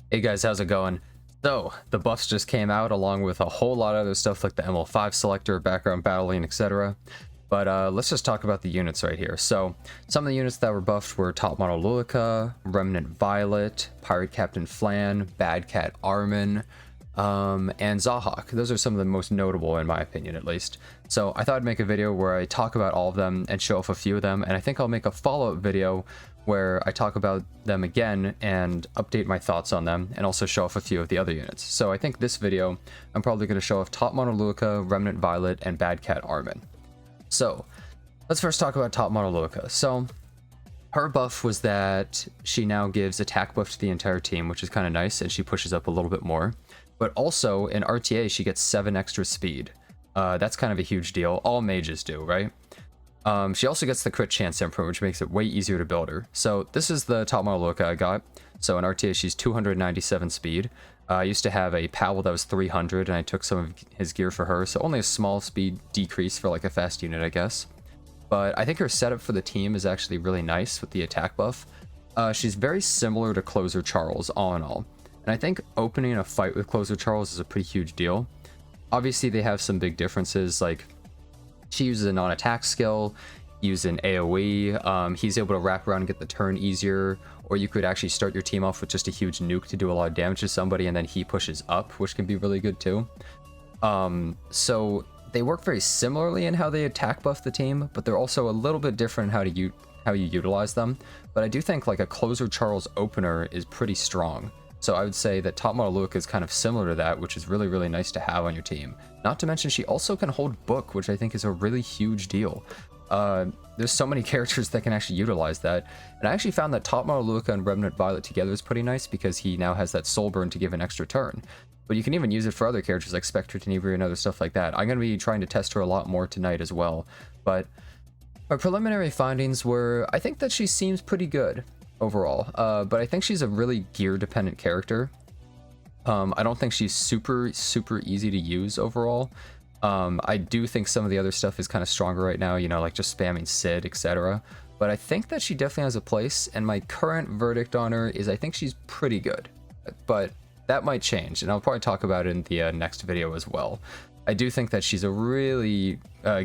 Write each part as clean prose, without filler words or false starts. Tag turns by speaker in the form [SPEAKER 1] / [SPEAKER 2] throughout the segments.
[SPEAKER 1] Hey guys, how's it going? So, the buffs just came out along with a whole lot of other stuff like the ML5 selector, background battling, etc. But let's just talk about the units right here. So, some of the units that were buffed were Top Model Lilica, Remnant Violet, Pirate Captain Flan, Badcat Armin, and Zahhak. Those are some of the most notable in my opinion, at least. So I thought I'd make a video where I talk about all of them and show off a few of them, and I think I'll make a follow-up video where I talk about them again and update my thoughts on them, and also show off a few of the other units. So I think this video, I'm probably going to show off Top Model Lilica, Remnant Violet, and Badcat Armin. So, let's first talk about Top Model Lilica. So, her buff was that she now gives attack buff to the entire team, which is kind of nice, and she pushes up a little bit more. But also, in RTA, she gets 7 extra speed. That's kind of a huge deal. All mages do, right? She also gets the crit chance imprint, which makes it way easier to build her. So this is the Top Model Lilica I got. So in RTA, she's 297 speed. I used to have a Powell that was 300, and I took some of his gear for her. So only a small speed decrease for like a fast unit, I guess. But I think her setup for the team is actually really nice with the attack buff. She's very similar to Closer Charles, all in all. And I think opening a fight with Closer Charles is a pretty huge deal. Obviously, they have some big differences, like she uses a non-attack skill, uses an AoE, he's able to wrap around and get the turn easier, or you could actually start your team off with just a huge nuke to do a lot of damage to somebody, and then he pushes up, which can be really good too. So they work very similarly in how they attack buff the team, but they're also a little bit different in how you utilize them. But I do think like a Closer Charles opener is pretty strong. So I would say that Top Model Lilica is kind of similar to that, which is really, really nice to have on your team. Not to mention she also can hold book, which I think is a really huge deal. There's so many characters that can actually utilize that. And I actually found that Top Model Lilica and Remnant Violet together is pretty nice because he now has that soul burn to give an extra turn. But you can even use it for other characters like Spectre, Tenebria, and other stuff like that. I'm going to be trying to test her a lot more tonight as well. But my preliminary findings were, I think that she seems pretty good overall, but I think she's a really gear dependent character. I don't think she's super easy to use overall. I do think some of the other stuff is kind of stronger right now, you know, like just spamming Sid, etc. But I think that she definitely has a place, and my current verdict on her is I think she's pretty good, but that might change, and I'll probably talk about it in the next video as well. I do think that she's a really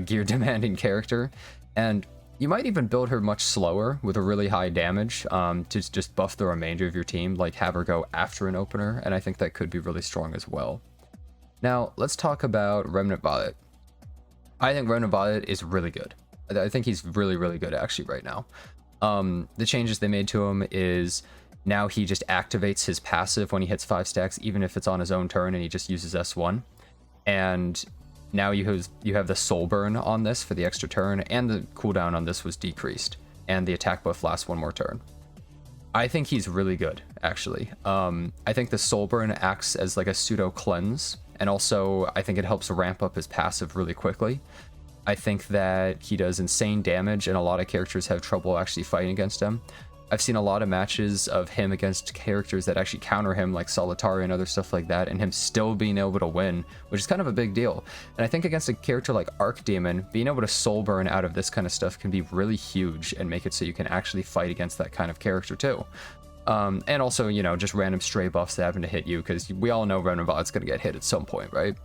[SPEAKER 1] gear demanding character, and you might even build her much slower with a really high damage to just buff the remainder of your team, like have her go after an opener, and I think that could be really strong as well. Now, let's talk about Remnant Violet. I think Remnant Violet is really good. I think he's really, really good actually right now. The changes they made to him is now he just activates his passive when he hits 5 stacks, even if it's on his own turn and he just uses S1. And now you have the soul burn on this for the extra turn, and the cooldown on this was decreased, and the attack buff lasts 1 more turn. I think he's really good, actually. I think the soul burn acts as like a pseudo cleanse, and also I think it helps ramp up his passive really quickly. I think that he does insane damage, and a lot of characters have trouble actually fighting against him. I've seen a lot of matches of him against characters that actually counter him, like Solitaria and other stuff like that, and him still being able to win, which is kind of a big deal. And I think against a character like Archdemon, being able to soul burn out of this kind of stuff can be really huge and make it so you can actually fight against that kind of character too. And also, you know, just random stray buffs that happen to hit you, because we all know Remnant Violet's going to get hit at some point, right?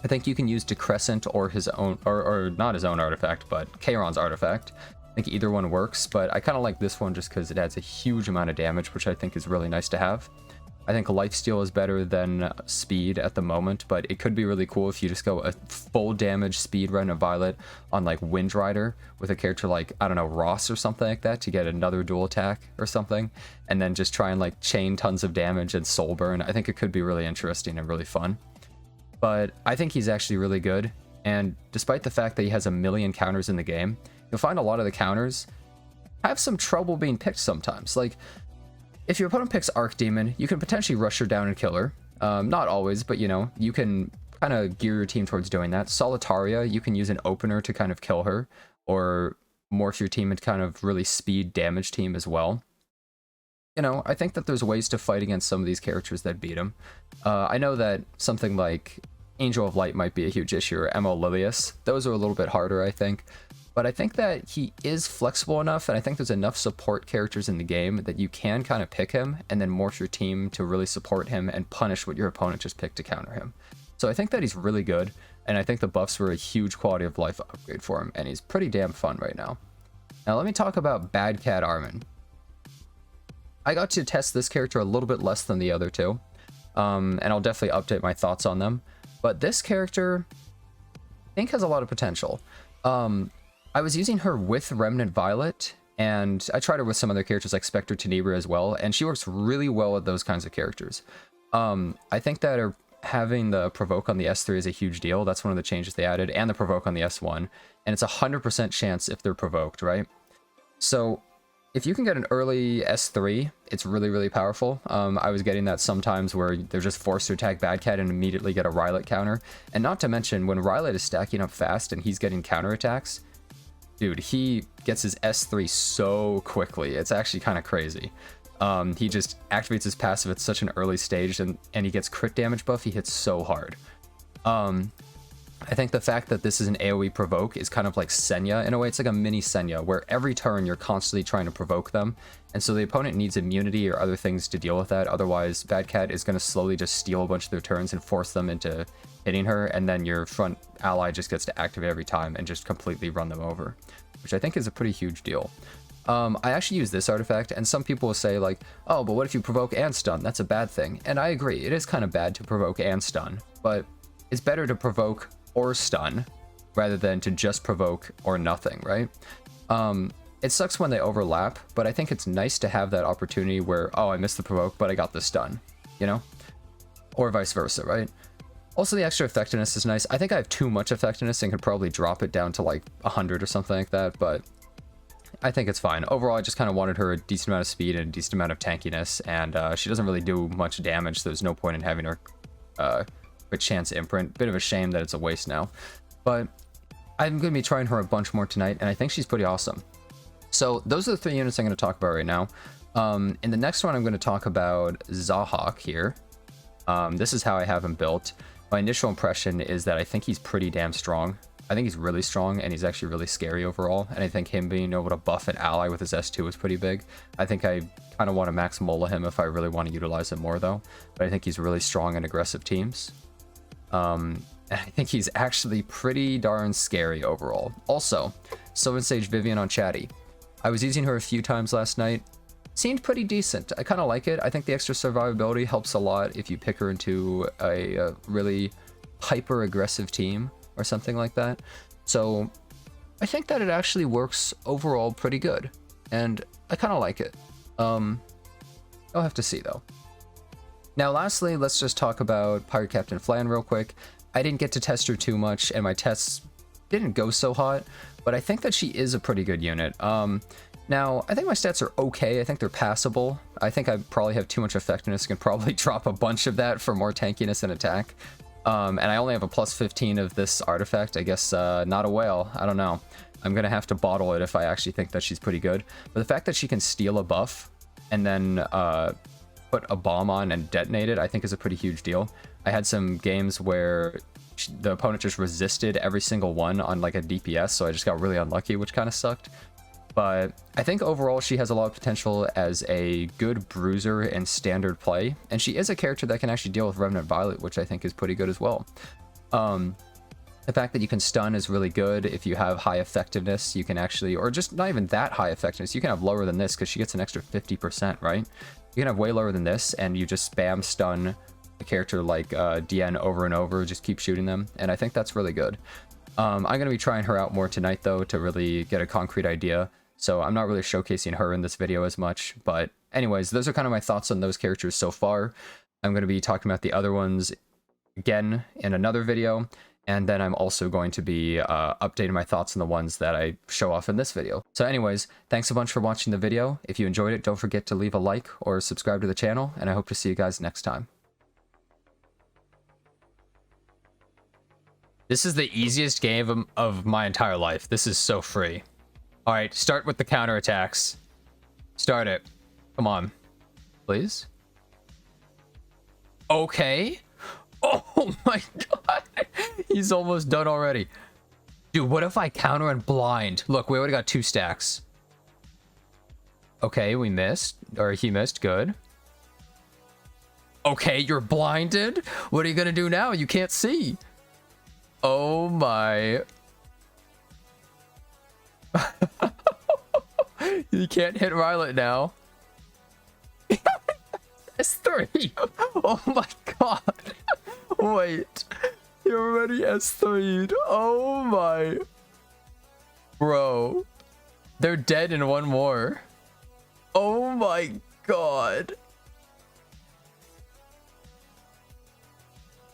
[SPEAKER 1] I think you can use Decrescent or his own, or not his own artifact, but Charon's artifact. I think either one works, but I kind of like this one just because it adds a huge amount of damage, which I think is really nice to have. I think Lifesteal is better than Speed at the moment, but it could be really cool if you just go a full damage Speed Remnant Violet on like Wind Rider with a character like, I don't know, Ross or something like that to get another dual attack or something, and then just try and like chain tons of damage and soul burn. I think it could be really interesting and really fun. But I think he's actually really good, and despite the fact that he has a million counters in the game, you'll find a lot of the counters have some trouble being picked sometimes. Like, if your opponent picks Archdemon, you can potentially rush her down and kill her. Not always, but you know, you can kind of gear your team towards doing that. Solitaria, you can use an opener to kind of kill her, or morph your team into kind of really speed damage team as well. You know, I think that there's ways to fight against some of these characters that beat them. I know that something like Angel of Light might be a huge issue, or MO Lilius. Those are a little bit harder, I think. but I think that he is flexible enough, and I think there's enough support characters in the game that you can kind of pick him and then morph your team to really support him and punish what your opponent just picked to counter him. So I think that he's really good, and I think the buffs were a huge quality of life upgrade for him, and he's pretty damn fun right now. Now let me talk about Badcat Armin. I got to test this character a little bit less than the other two, and I'll definitely update my thoughts on them. But this character, I think, has a lot of potential. I was using her with Remnant Violet, and I tried her with some other characters like Spectre Tenebra as well, and she works really well with those kinds of characters. I think that having the Provoke on the S3 is a huge deal. That's one of the changes they added, and the Provoke on the S1, and it's a 100% chance if they're provoked, right? So if you can get an early S3, it's really, really powerful. I was getting that sometimes where they're just forced to attack Badcat and immediately get a Rylot counter. And not to mention, when Rylot is stacking up fast and he's getting counterattacks, dude, he gets his S3 so quickly. It's actually kind of crazy. He just activates his passive at such an early stage, and he gets crit damage buff. He hits so hard. I think the fact that this is an AoE provoke is kind of like Senya in a way. It's like a mini Senya, where every turn you're constantly trying to provoke them, and so the opponent needs immunity or other things to deal with that. Otherwise, Badcat is going to slowly just steal a bunch of their turns and force them into hitting her, and then your front ally just gets to activate every time and just completely run them over, which I think is a pretty huge deal. I actually use this artifact, and some people will say like, oh, but what if you provoke and stun? That's a bad thing. And I agree, it is kind of bad to provoke and stun, but it's better to provoke or stun rather than to just provoke or nothing, right? It sucks when they overlap, but I think it's nice to have that opportunity where, oh, I missed the provoke, but I got the stun, you know? Or vice versa, right? Also, the extra effectiveness is nice. I think I have too much effectiveness and could probably drop it down to like 100 or something like that, but I think it's fine. Overall, I just kind of wanted her a decent amount of speed and a decent amount of tankiness, and she doesn't really do much damage, so there's no point in having her quick chance imprint. Bit of a shame that it's a waste now, but I'm going to be trying her a bunch more tonight, and I think she's pretty awesome. So those are the 3 units I'm going to talk about right now. In the next one, I'm going to talk about Zahhak here. This is how I have him built. My initial impression is that I think he's pretty damn strong. I think he's really strong, and he's actually really scary overall, and I think him being able to buff an ally with his S2 is pretty big. I think I kind of want to max Mola him if I really want to utilize him more, though, but I think he's really strong in aggressive teams. And I think he's actually pretty darn scary overall. Also, Sylvan Sage Vivian on Chatty. I was using her a few times last night. Seemed pretty decent. I kind of like it. I think the extra survivability helps a lot if you pick her into a really hyper-aggressive team or something like that. So I think that it actually works overall pretty good, and I kind of like it. I'll have to see though. Now lastly, let's just talk about Pirate Captain Flan real quick. I didn't get to test her too much, and my tests didn't go so hot, but I think that she is a pretty good unit. Now, I think my stats are okay. I think they're passable. I think I probably have too much effectiveness. I can probably drop a bunch of that for more tankiness and attack. And I only have a plus 15 of this artifact. I guess not a whale. I don't know. I'm going to have to bottle it if I actually think that she's pretty good. But the fact that she can steal a buff and then put a bomb on and detonate it, I think is a pretty huge deal. I had some games where the opponent just resisted every single one on like a DPS, so I just got really unlucky, which kind of sucked. But I think overall she has a lot of potential as a good bruiser in standard play, and she is a character that can actually deal with Remnant Violet, which I think is pretty good as well. The fact that you can stun is really good. If you have high effectiveness, you can actually, or just not even that high effectiveness, you can have lower than this because she gets an extra 50%, right? You can have way lower than this, and you just spam stun a character like DN over and over, just keep shooting them, and I think that's really good. I'm going to be trying her out more tonight, though, to really get a concrete idea. So I'm not really showcasing her in this video as much, but anyways, those are kind of my thoughts on those characters so far. I'm going to be talking about the other ones again in another video, and then I'm also going to be updating my thoughts on the ones that I show off in this video. So anyways, thanks a bunch for watching the video. If you enjoyed it, don't forget to leave a like or subscribe to the channel, and I hope to see you guys next time. This is the easiest game of my entire life. This is so free. All right, start with the counterattacks. Start it. Come on. Please? Okay. Oh my god. He's almost done already. Dude, what if I counter and blind? Look, we already got 2 stacks. Okay, we missed. Or he missed. Good. Okay, you're blinded? What are you gonna do now? You can't see. Oh my. You can't hit Rylet now. S3. Oh my god. Wait. You're already S3'd. Oh my. Bro. They're dead in one more. Oh my god.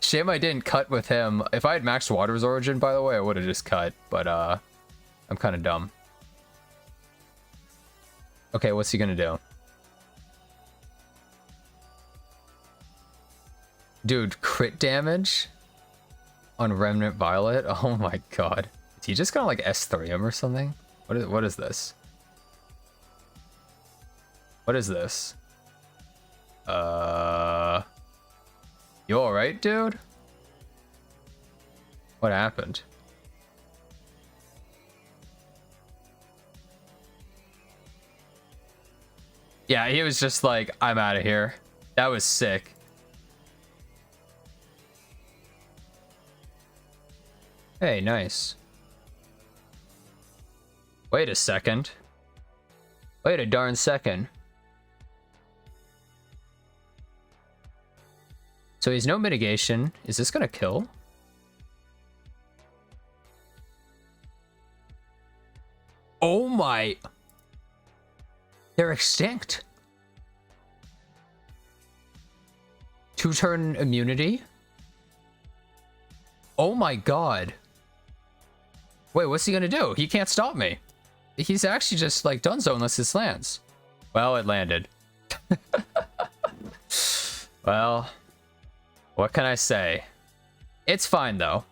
[SPEAKER 1] Shame I didn't cut with him. If I had maxed Water's Origin, by the way, I would have just cut. But I'm kind of dumb. Okay, what's he gonna do? Dude, crit damage on Remnant Violet? Oh my god. Is he just gonna like S3 him or something? What is this? What is this? You alright, dude? What happened? Yeah, he was just like, I'm out of here. That was sick. Hey, nice. Wait a second. Wait a darn second. So he's no mitigation. Is this gonna kill? Oh my. They're extinct. 2-turn immunity? Oh my god. Wait, what's he gonna do? He can't stop me. He's actually just like donezo unless this lands. Well, it landed. Well, what can I say? It's fine though.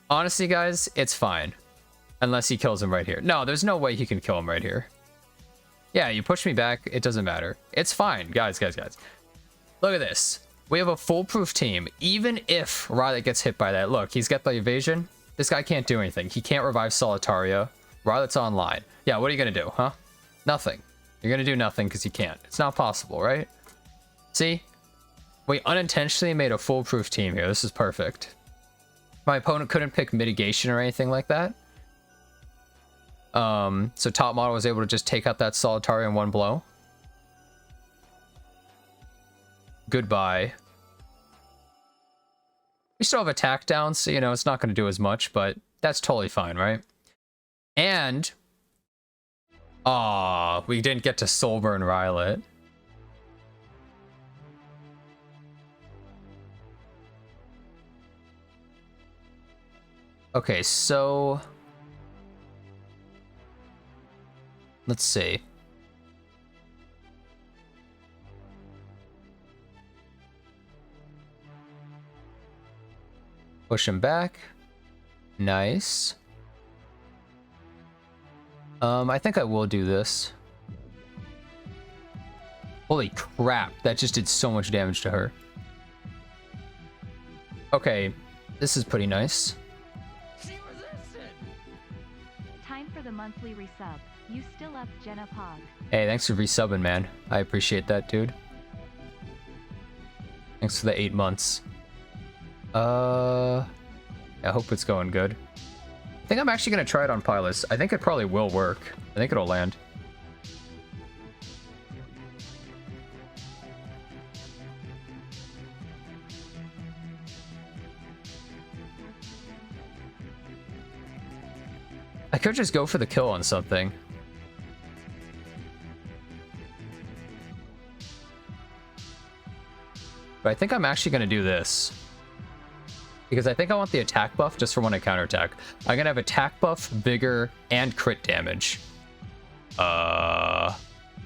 [SPEAKER 1] Honestly, guys, it's fine. Unless he kills him right here. No, there's no way he can kill him right here. Yeah, you push me back, it doesn't matter. It's fine, guys. Look at this. We have a foolproof team. Even if Rylet gets hit by that, look, he's got the evasion. This guy can't do anything. He can't revive Solitaria. Rylet's online. Yeah, what are you gonna do, huh? Nothing. You're gonna do nothing because you can't. It's not possible, right? See? We unintentionally made a foolproof team here. This is perfect. My opponent couldn't pick mitigation or anything like that. So top model was able to just take out that Solitaria in one blow. Goodbye. We still have attack down, so, you know, it's not going to do as much, but that's totally fine, right? And... Aw, we didn't get to Soulburn Rylet. Okay, so... Let's see. Push him back. Nice. I think I will do this. Holy crap, that just did so much damage to her. Okay, this is pretty nice.
[SPEAKER 2] Time for the monthly resub. You still up, Jenna Pog.
[SPEAKER 1] Hey, thanks for resubbing, man. I appreciate that, dude. Thanks for the 8 months. I hope it's going good. I think I'm actually going to try it on Pilus. I think it probably will work. I think it'll land. I could just go for the kill on something. But I think I'm actually going to do this. Because I think I want the attack buff just for when I counterattack. I'm going to have attack buff, vigor, and crit damage.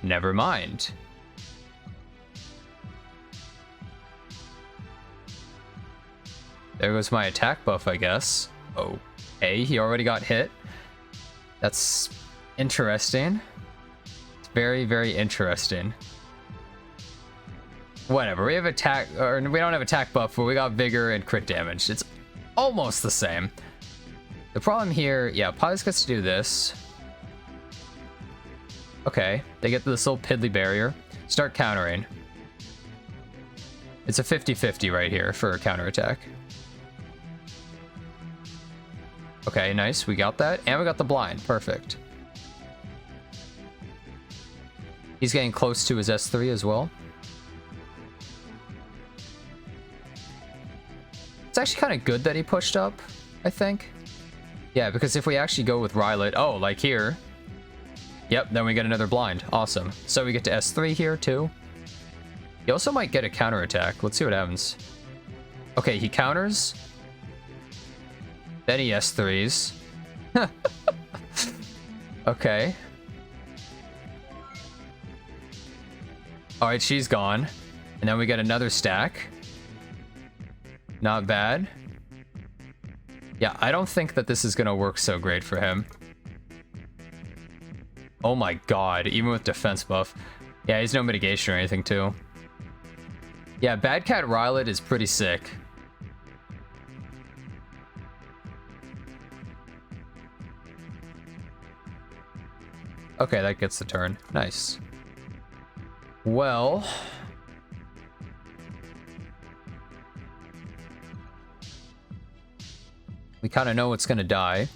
[SPEAKER 1] Never mind. There goes my attack buff, I guess. Okay, he already got hit. That's interesting. It's very, very interesting. Whatever, we have attack, or we don't have attack buff, but we got vigor and crit damage. It's almost the same. The problem here, yeah, Pies gets to do this. Okay, they get this little piddly barrier. Start countering. It's a 50-50 right here for a counterattack. Okay, nice. We got that. And we got the blind. Perfect. He's getting close to his S3 as well. It's actually kind of good that he pushed up, I think. Yeah, because if we actually go with Rylet, oh, like here. Yep, then we get another blind. Awesome. So we get to S3 here, too. He also might get a counterattack. Let's see what happens. Okay, he counters. Then he S3s. Okay. Alright, she's gone. And then we get another stack. Not bad. Yeah, I don't think that this is going to work so great for him. Oh my god, even with defense buff. Yeah, he's no mitigation or anything, too. Yeah, Badcat Rylet is pretty sick. Okay, that gets the turn. Nice. Well... we kind of know what's going to die.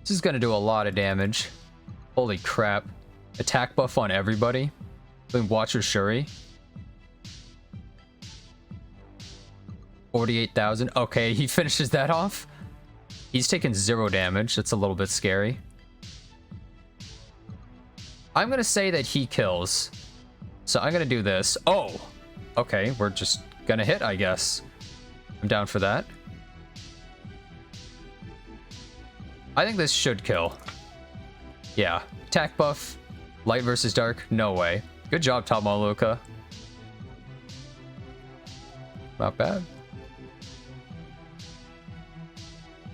[SPEAKER 1] This is going to do a lot of damage. Holy crap. Attack buff on everybody. Including Watcher Shuri. 48,000. Okay, he finishes that off. He's taken 0 damage. That's a little bit scary. I'm going to say that he kills. So I'm going to do this. Oh! Okay, we're just going to hit, I guess. I'm down for that. I think this should kill. Yeah. Attack buff. Light versus dark. No way. Good job, Top Maluka. Not bad.